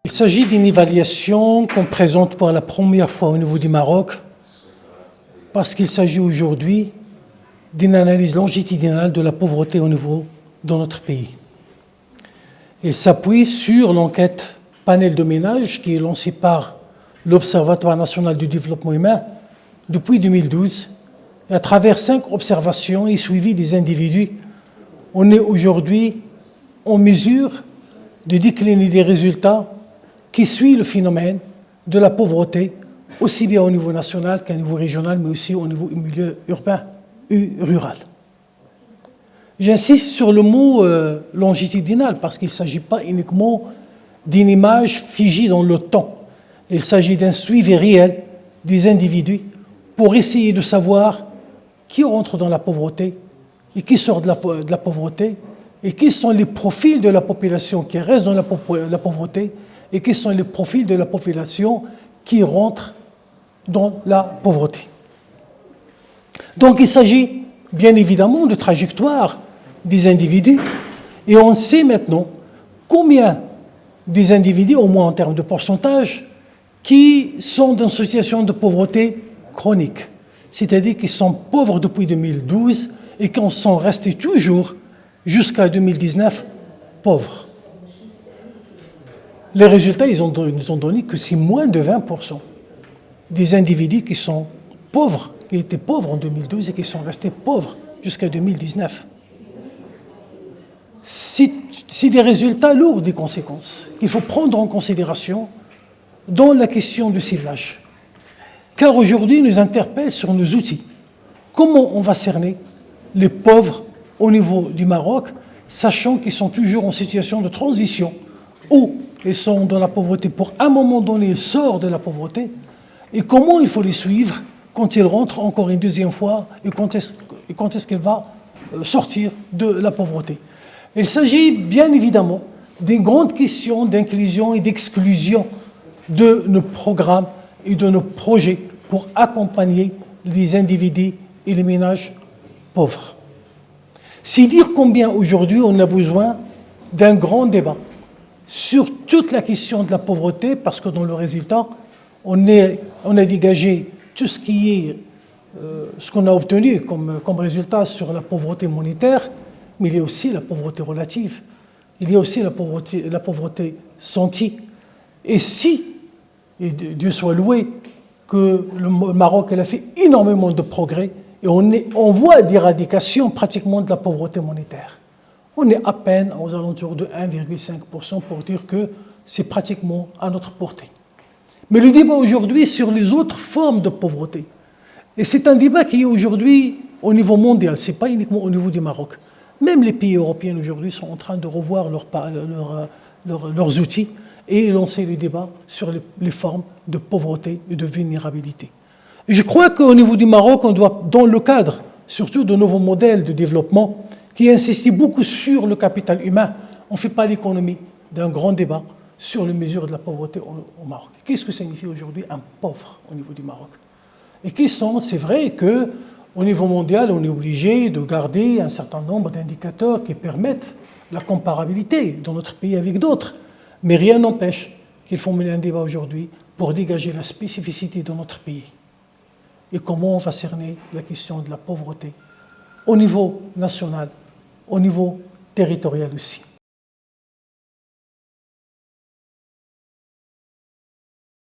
Il s'agit d'une évaluation qu'on présente pour la première fois au niveau du Maroc, parce qu'il s'agit aujourd'hui d'une analyse longitudinale de la pauvreté au niveau de notre pays. Il s'appuie sur l'enquête panel de ménages qui est lancée par l'Observatoire national du développement humain depuis 2012. Et à travers 5 observations et suivi des individus, on est aujourd'hui en mesure de décliner des résultats qui suivent le phénomène de la pauvreté, aussi bien au niveau national qu'au niveau régional, mais aussi au niveau milieu urbain et rural. J'insiste sur le mot longitudinal parce qu'il ne s'agit pas uniquement d'une image figée dans le temps. Il s'agit d'un suivi réel des individus pour essayer de savoir qui rentre dans la pauvreté et qui sort de la pauvreté et quels sont les profils de la population qui reste dans la pauvreté et quels sont les profils de la population qui rentre dans la pauvreté. Donc il s'agit bien évidemment de trajectoire des individus et on sait maintenant combien des individus, au moins en termes de pourcentage, qui sont dans une situation de pauvreté chronique, c'est-à-dire qu'ils sont pauvres depuis 2012 et qui sont restés toujours jusqu'à 2019 pauvres. Les résultats, ils nous ont donné que c'est moins de 20% des individus qui sont pauvres, qui étaient pauvres en 2012 et qui sont restés pauvres jusqu'à 2019. C'est des résultats lourds des conséquences qu'il faut prendre en considération dans la question du ciblage. Car aujourd'hui, nous interpelle sur nos outils. Comment on va cerner les pauvres au niveau du Maroc, sachant qu'ils sont toujours en situation de transition, ou ils sont dans la pauvreté pour un moment donné, ils sortent de la pauvreté, et comment il faut les suivre quand ils rentrent encore une deuxième fois, et quand est-ce qu'elle va sortir de la pauvreté. Il s'agit bien évidemment des grandes questions d'inclusion et d'exclusion de nos programmes et de nos projets pour accompagner les individus et les ménages pauvres. C'est dire combien aujourd'hui on a besoin d'un grand débat sur toute la question de la pauvreté, parce que dans le résultat, on a dégagé tout ce qui est ce qu'on a obtenu comme résultat sur la pauvreté monétaire, mais il y a aussi la pauvreté relative, il y a aussi la pauvreté sentie. Et si, et Dieu soit loué, que le Maroc elle a fait énormément de progrès, et on voit d'éradication pratiquement de la pauvreté monétaire. On est à peine aux alentours de 1,5% pour dire que c'est pratiquement à notre portée. Mais le débat aujourd'hui sur les autres formes de pauvreté, et c'est un débat qui est aujourd'hui au niveau mondial, ce n'est pas uniquement au niveau du Maroc. Même les pays européens aujourd'hui sont en train de revoir leurs outils et lancer le débat sur les formes de pauvreté et de vulnérabilité. Et je crois qu'au niveau du Maroc, on doit, dans le cadre surtout de nouveaux modèles de développement qui insistent beaucoup sur le capital humain, on ne fait pas l'économie d'un grand débat sur les mesures de la pauvreté au Maroc. Qu'est-ce que signifie aujourd'hui un pauvre au niveau du Maroc? Et c'est vrai qu'au niveau mondial, on est obligé de garder un certain nombre d'indicateurs qui permettent la comparabilité dans notre pays avec d'autres. Mais rien n'empêche qu'il faut mener un débat aujourd'hui pour dégager la spécificité de notre pays. Et comment on va cerner la question de la pauvreté au niveau national, au niveau territorial aussi.